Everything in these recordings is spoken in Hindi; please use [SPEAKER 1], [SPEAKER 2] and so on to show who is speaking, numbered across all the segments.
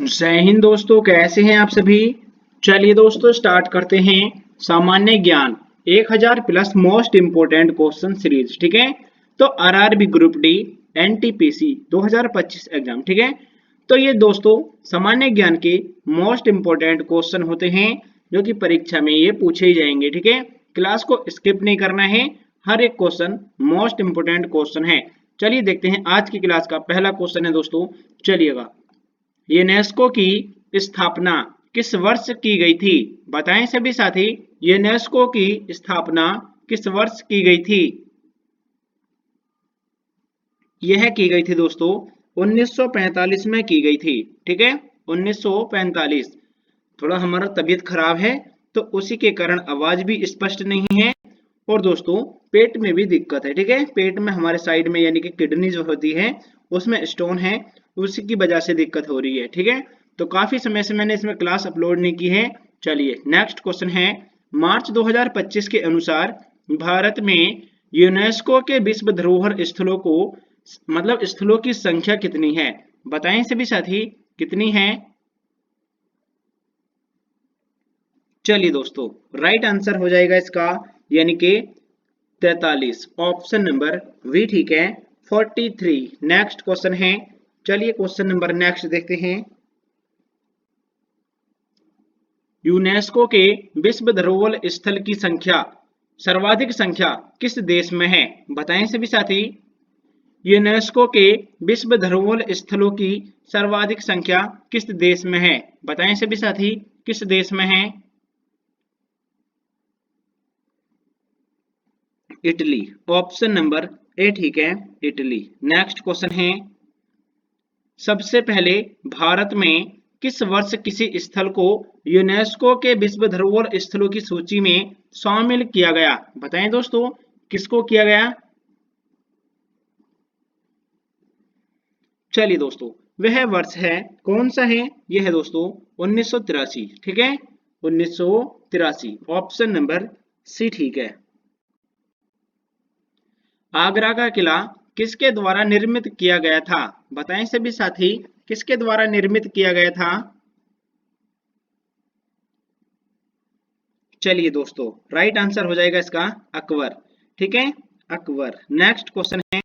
[SPEAKER 1] जय हिंद दोस्तों, कैसे हैं आप सभी। चलिए दोस्तों स्टार्ट करते हैं सामान्य ज्ञान 1000 plus most important question series. ठीक है, तो RRB group D NTPC 2025 exam. ठीक है, तो ये दोस्तों सामान्य ज्ञान के मोस्ट इंपोर्टेंट क्वेश्चन होते हैं जो कि परीक्षा में ये पूछे ही जाएंगे। ठीक है, क्लास को स्किप नहीं करना है, हर एक क्वेश्चन मोस्ट इंपोर्टेंट क्वेश्चन है। चलिए देखते हैं आज की क्लास का पहला क्वेश्चन है दोस्तों। चलिएगा, यूनेस्को की स्थापना किस वर्ष की गई थी। बताएं सभी साथी, यूनेस्को की स्थापना किस वर्ष की गई थी। यह की गई थी दोस्तों 1945 में की गई थी। ठीक है, 1945। थोड़ा हमारा तबीयत खराब है तो उसी के कारण आवाज भी स्पष्ट नहीं है और दोस्तों पेट में भी दिक्कत है। ठीक है, पेट में हमारे साइड में यानी कि किडनी जो होती है उसमें स्टोन है, उसी की वजह से दिक्कत हो रही है। ठीक है, तो काफी समय से मैंने इसमें क्लास अपलोड नहीं की है। चलिए नेक्स्ट क्वेश्चन है, मार्च 2025 के अनुसार भारत में यूनेस्को के विश्व धरोहर स्थलों को स्थलों की संख्या कितनी है। बताएं सभी साथी, कितनी है। चलिए दोस्तों राइट आंसर हो जाएगा इसका यानी कि 43, ऑप्शन नंबर वी। ठीक है, 43। नेक्स्ट क्वेश्चन है, चलिए क्वेश्चन नंबर नेक्स्ट देखते हैं। यूनेस्को के विश्व धरोहर स्थल की संख्या, सर्वाधिक संख्या किस देश में है। बताएं सभी साथी, यूनेस्को के विश्व धरोहर स्थलों की सर्वाधिक संख्या किस देश में है। बताएं सभी साथी, किस देश में है। Italy, option number A. ठीक है, इटली। नेक्स्ट क्वेश्चन है, सबसे पहले भारत में किस वर्ष किसी स्थल को यूनेस्को के विश्व धरोहर स्थलों की सूची में शामिल किया गया। बताएं दोस्तों, किसको किया गया। चलिए दोस्तों वह वर्ष है, कौन सा है, यह है दोस्तों 1983। ठीक है, 1983, ऑप्शन नंबर सी। ठीक है, आगरा का किला किसके द्वारा निर्मित किया गया था। बताएं सभी साथी, किसके द्वारा निर्मित किया गया था। चलिए दोस्तों राइट आंसर हो जाएगा इसका अकबर। ठीक है, अकबर। नेक्स्ट क्वेश्चन है,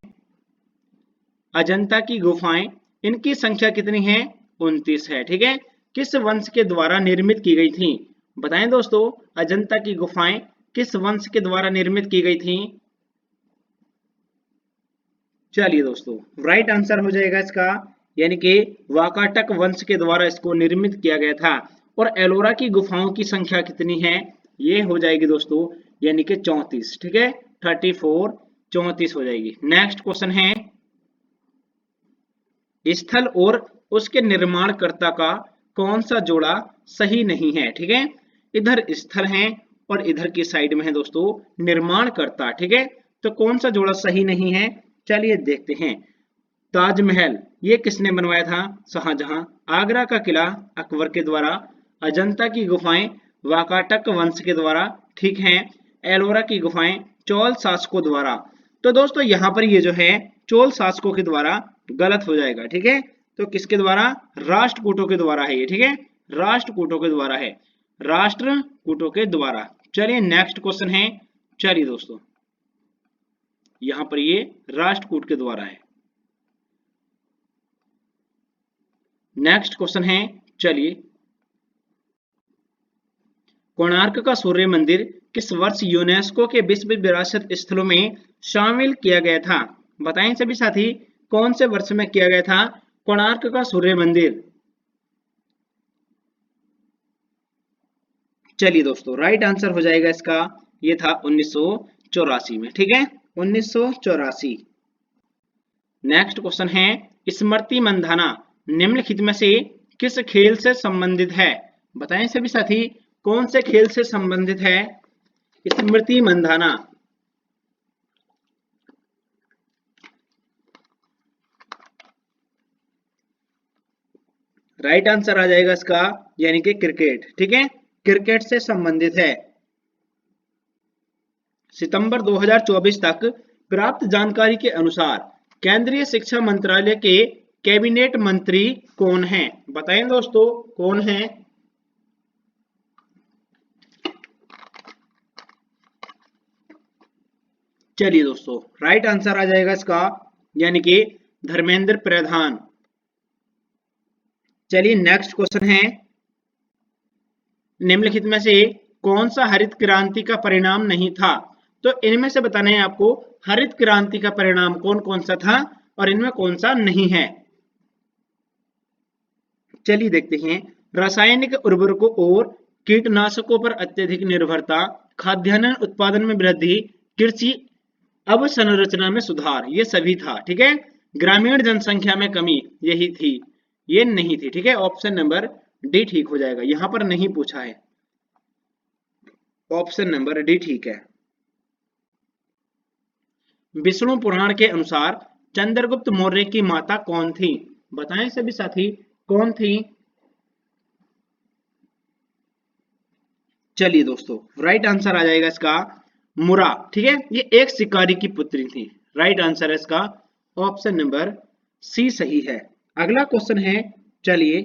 [SPEAKER 1] अजंता की गुफाएं, इनकी संख्या कितनी है। 29 है। ठीक है, किस वंश के द्वारा निर्मित की गई थी। बताएं दोस्तों, अजंता की गुफाएं किस वंश के द्वारा निर्मित की गई थी। चलिए दोस्तों राइट आंसर हो जाएगा इसका यानी कि वाकाटक वंश के द्वारा इसको निर्मित किया गया था। और एलोरा की गुफाओं की संख्या कितनी है, ये हो जाएगी दोस्तों यानी कि 34। ठीक है, 34, 34 हो जाएगी। नेक्स्ट क्वेश्चन है, स्थल और उसके निर्माणकर्ता का कौन सा जोड़ा सही नहीं है। ठीक है, इधर स्थल है और इधर की साइड में है दोस्तों निर्माणकर्ता। ठीक है, तो कौन सा जोड़ा सही नहीं है, चलिए देखते हैं। ताजमहल ये किसने बनवाया था, शाहजहां। आगरा का किला अकबर के द्वारा। अजंता की गुफाएं वाकाटक वंश के द्वारा। ठीक है, एलोरा की गुफाएं चोल शासकों द्वारा। तो दोस्तों यहाँ पर ये जो है चोल शासकों के द्वारा गलत हो जाएगा। ठीक है, तो किसके द्वारा, राष्ट्रकूटों के द्वारा है ये। ठीक है, राष्ट्रकूटों के द्वारा है, राष्ट्रकूटों के द्वारा। चलिए नेक्स्ट क्वेश्चन है, चलिए दोस्तों यहां पर ये राष्ट्रकूट के द्वारा है। नेक्स्ट क्वेश्चन है, चलिए कोणार्क का सूर्य मंदिर किस वर्ष यूनेस्को के विश्व विरासत स्थलों में शामिल किया गया था। बताएं सभी साथी, कौन से वर्ष में किया गया था कोणार्क का सूर्य मंदिर। चलिए दोस्तों राइट आंसर हो जाएगा इसका, ये था 1984 में। ठीक है, 1984। नेक्स्ट क्वेश्चन है, स्मृति मंधाना निम्नलिखित में से किस खेल से संबंधित है। बताएं सभी साथी, कौन से खेल से संबंधित है स्मृति मंधाना। राइट आंसर आ जाएगा इसका यानी कि क्रिकेट। ठीक है, क्रिकेट से संबंधित है। सितंबर 2024 तक प्राप्त जानकारी के अनुसार केंद्रीय शिक्षा मंत्रालय के कैबिनेट मंत्री कौन है? बताएं दोस्तों कौन है? चलिए दोस्तों राइट आंसर आ जाएगा इसका यानी कि धर्मेंद्र प्रधान। चलिए नेक्स्ट क्वेश्चन है, निम्नलिखित में से कौन सा हरित क्रांति का परिणाम नहीं था? तो इनमें से बताना है आपको हरित क्रांति का परिणाम कौन कौन सा था और इनमें कौन सा नहीं है। चलिए देखते हैं, रासायनिक उर्वरकों और कीटनाशकों पर अत्यधिक निर्भरता, खाद्यान्न उत्पादन में वृद्धि, कृषि अवसंरचना में सुधार, ये सभी था। ठीक है, ग्रामीण जनसंख्या में कमी, यही थी, ये नहीं थी। ठीक है, ऑप्शन नंबर डी ठीक हो जाएगा, यहां पर नहीं पूछा है, ऑप्शन नंबर डी ठीक है। विष्णु पुराण के अनुसार चंद्रगुप्त मौर्य की माता कौन थी? बताएं सभी साथी कौन थी? चलिए दोस्तों राइट आंसर आ जाएगा इसका मुरा। ठीक है, ये एक शिकारी की पुत्री थी। राइट आंसर है इसका ऑप्शन नंबर सी सही है। अगला क्वेश्चन है, चलिए,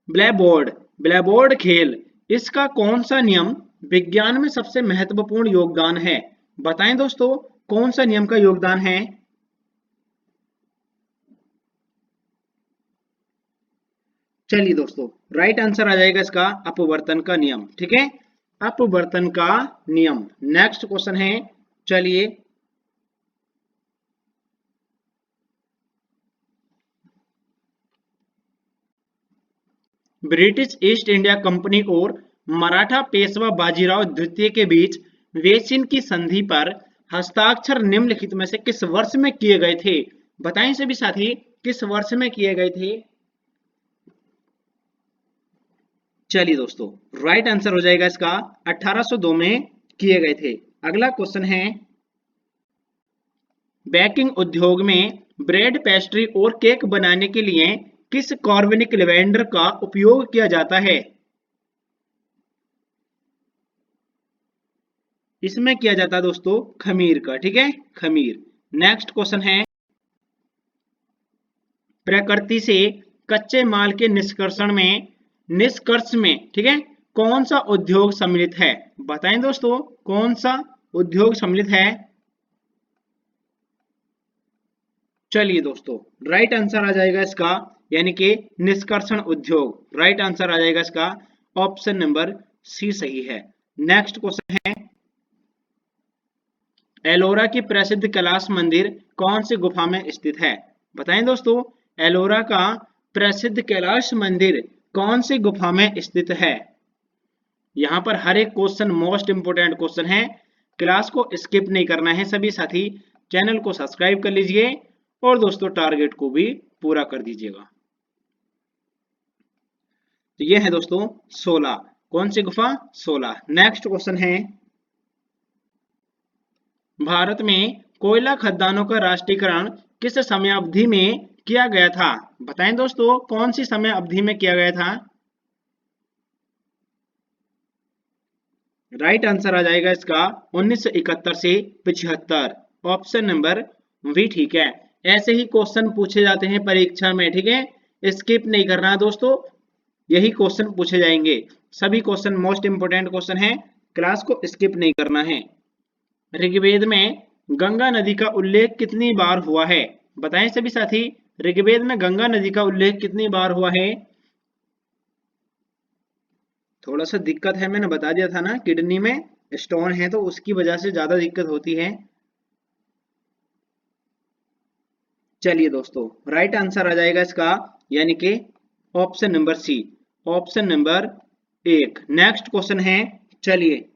[SPEAKER 1] ब्लैकबोर्ड, ब्लैकबोर्ड खेल, इसका कौन सा नियम विज्ञान में सबसे महत्वपूर्ण योगदान है? बताएं दोस्तों कौन सा नियम का योगदान है? चलिए दोस्तों राइट आंसर आ जाएगा इसका अपवर्तन का नियम। ठीक है, अपवर्तन का नियम। नेक्स्ट क्वेश्चन है, चलिए, ब्रिटिश ईस्ट इंडिया कंपनी और मराठा पेशवा बाजीराव द्वितीय के बीच वेसिन की संधि पर हस्ताक्षर निम्नलिखित में से किस वर्ष में किए गए थे? बताएं सभी साथी किस वर्ष में किए गए थे? चलिए दोस्तों राइट आंसर हो जाएगा इसका 1802 में किए गए थे। अगला क्वेश्चन है, बेकिंग उद्योग में ब्रेड, पेस्ट्री और केक बनाने के लिए किस कार्बनिक लेवेंडर का उपयोग किया जाता है? इसमें किया जाता है दोस्तों खमीर का। ठीक है, खमीर। नेक्स्ट क्वेश्चन है, प्रकृति से कच्चे माल के निष्कर्ष में ठीक है कौन सा उद्योग सम्मिलित है? बताएं दोस्तों कौन सा उद्योग सम्मिलित है? चलिए दोस्तों राइट आंसर आ जाएगा इसका यानी कि निष्कर्षण उद्योग। राइट आंसर आ जाएगा इसका ऑप्शन नंबर सी सही है। नेक्स्ट क्वेश्चन है, एलोरा की प्रसिद्ध कैलाश मंदिर कौन सी गुफा में स्थित है? बताएं दोस्तों एलोरा का प्रसिद्ध कैलाश मंदिर कौन सी गुफा में स्थित है? यहां पर हर एक क्वेश्चन मोस्ट इंपोर्टेंट क्वेश्चन है, क्लास को स्किप नहीं करना है। सभी साथी चैनल को सब्सक्राइब कर लीजिए और दोस्तों टारगेट को भी पूरा कर दीजिएगा। तो ये है दोस्तों 16, कौन सी गुफा? 16। नेक्स्ट क्वेश्चन है, भारत में कोयला खदानों का राष्ट्रीयकरण किस समयावधि में किया गया था? बताएं दोस्तों कौन सी समय अवधि में किया गया था? राइट आंसर आ जाएगा इसका 1971 से 75, ऑप्शन नंबर वी ठीक है। ऐसे ही क्वेश्चन पूछे जाते हैं परीक्षा में। ठीक है, स्किप नहीं करना दोस्तों, यही क्वेश्चन पूछे जाएंगे। सभी क्वेश्चन मोस्ट इंपोर्टेंट क्वेश्चन है, क्लास को स्किप नहीं करना है। ऋग्वेद में गंगा नदी का उल्लेख कितनी बार हुआ है? बताएं सभी साथी ऋग्वेद में गंगा नदी का उल्लेख कितनी बार हुआ है? थोड़ा सा दिक्कत है, मैंने बता दिया था ना, किडनी में स्टोन है तो उसकी वजह से ज्यादा दिक्कत होती है। चलिए दोस्तों राइट आंसर आ जाएगा इसका यानी कि option number C, option number 1। Next question है, चलिए,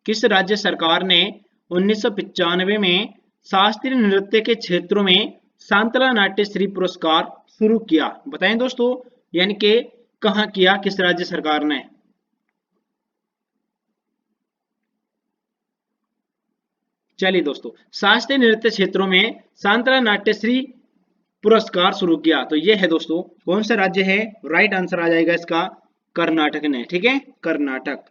[SPEAKER 1] किस राज्य सरकार ने 1995 में शास्त्रीय नृत्य के क्षेत्रों में शांतला नाट्यश्री पुरस्कार शुरू किया? बताएं दोस्तों यानी कि कहां किया, किस राज्य सरकार ने? चलिए दोस्तों शास्त्रीय नृत्य क्षेत्रों में शांतला नाट्यश्री पुरस्कार शुरू किया, तो ये है दोस्तों कौन सा राज्य है? राइट आंसर आ जाएगा इसका कर्नाटक ने। ठीक है, कर्नाटक।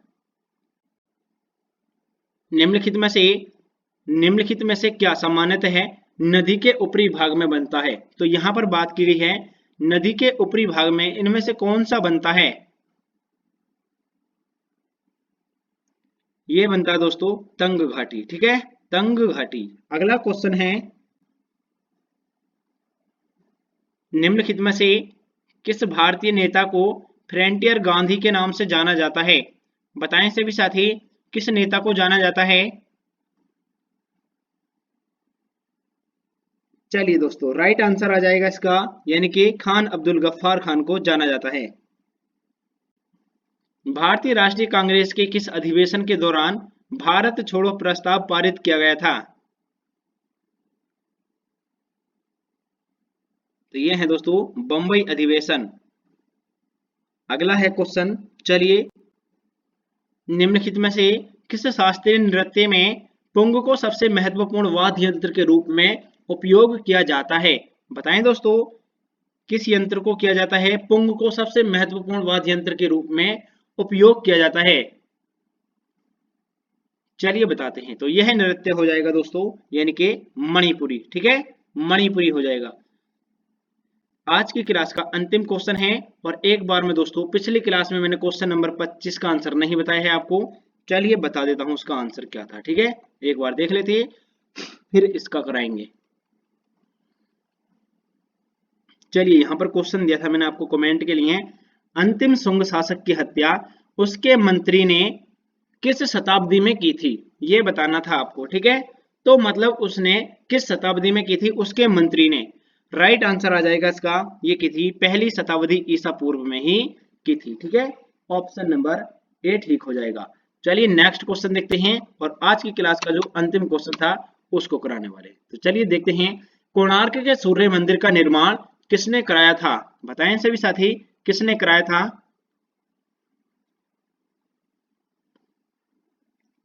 [SPEAKER 1] निम्नलिखित में से निम्नलिखित में से क्या सामान्यतः नदी के ऊपरी भाग में बनता है? तो यहां पर बात की गई है नदी के ऊपरी भाग में, इनमें से कौन सा बनता है? ये बनता है दोस्तों तंग घाटी, ठीक है, तंग घाटी। अगला क्वेश्चन है, निम्नलिखित में से किस भारतीय नेता को फ्रंटियर गांधी के नाम से जाना जाता है? बताएं सभी साथी, किस नेता को जाना जाता है? चलिए दोस्तों, राइट आंसर आ जाएगा इसका, यानी कि खान अब्दुल गफ्फार खान को जाना जाता है। भारतीय राष्ट्रीय कांग्रेस के किस अधिवेशन के दौरान भारत छोड़ो प्रस्ताव पारित किया गया था? तो ये है दोस्तों बंबई अधिवेशन। अगला है क्वेश्चन, चलिए, निम्नलिखित में से किस शास्त्रीय नृत्य में पुंग को सबसे महत्वपूर्ण वाद्य यंत्र के रूप में उपयोग किया जाता है? बताएं दोस्तों, किस यंत्र को किया जाता है पुंग को सबसे महत्वपूर्ण वाद्य यंत्र के रूप में उपयोग किया जाता है? चलिए बताते हैं। तो यह नृत्य हो जाएगा दोस्तों, यानी कि मणिपुरी, ठीक है, मणिपुरी हो जाएगा। आज की क्लास का अंतिम क्वेश्चन है, और एक बार में दोस्तों पिछली क्लास में मैंने क्वेश्चन नंबर 25 का आंसर नहीं बताया है आपको, चलिए बता देता हूं उसका आंसर क्या था, ठीक है, एक बार देख लेते हैं फिर इसका कराएंगे। चलिए, यहां पर क्वेश्चन दिया था मैंने आपको कमेंट के लिए, अंतिम सुंग शासक की हत्या उसके मंत्री ने किस शताब्दी में की थी? ये बताना था आपको, ठीक है। तो मतलब उसने किस शताब्दी में की थी उसके मंत्री ने? राइट आंसर आ जाएगा इसका, ये की थी पहली शताब्दी ईसा पूर्व में ही की थी, ठीक है, ऑप्शन नंबर ए ठीक हो जाएगा। चलिए नेक्स्ट क्वेश्चन देखते हैं, और आज की क्लास का जो अंतिम क्वेश्चन था उसको कराने वाले। तो चलिए देखते हैं, कोणार्क के सूर्य मंदिर का निर्माण किसने कराया था? बताएं सभी साथी, किसने कराया था?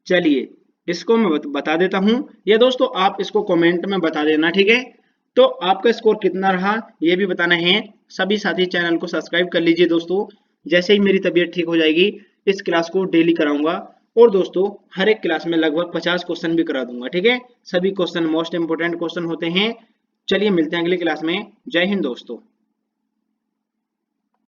[SPEAKER 1] चलिए इसको मैं बता देता हूं, ये दोस्तों आप इसको कमेंट में बता देना, ठीक है। तो आपका स्कोर कितना रहा ये भी बताना है। सभी साथी चैनल को सब्सक्राइब कर लीजिए दोस्तों, जैसे ही मेरी तबीयत ठीक हो जाएगी इस क्लास को डेली कराऊंगा, और दोस्तों हर एक क्लास में लगभग 50 क्वेश्चन भी करा दूंगा, ठीक है। सभी क्वेश्चन मोस्ट इंपोर्टेंट क्वेश्चन होते हैं। चलिए मिलते हैं अगली क्लास में। जय हिंद दोस्तों।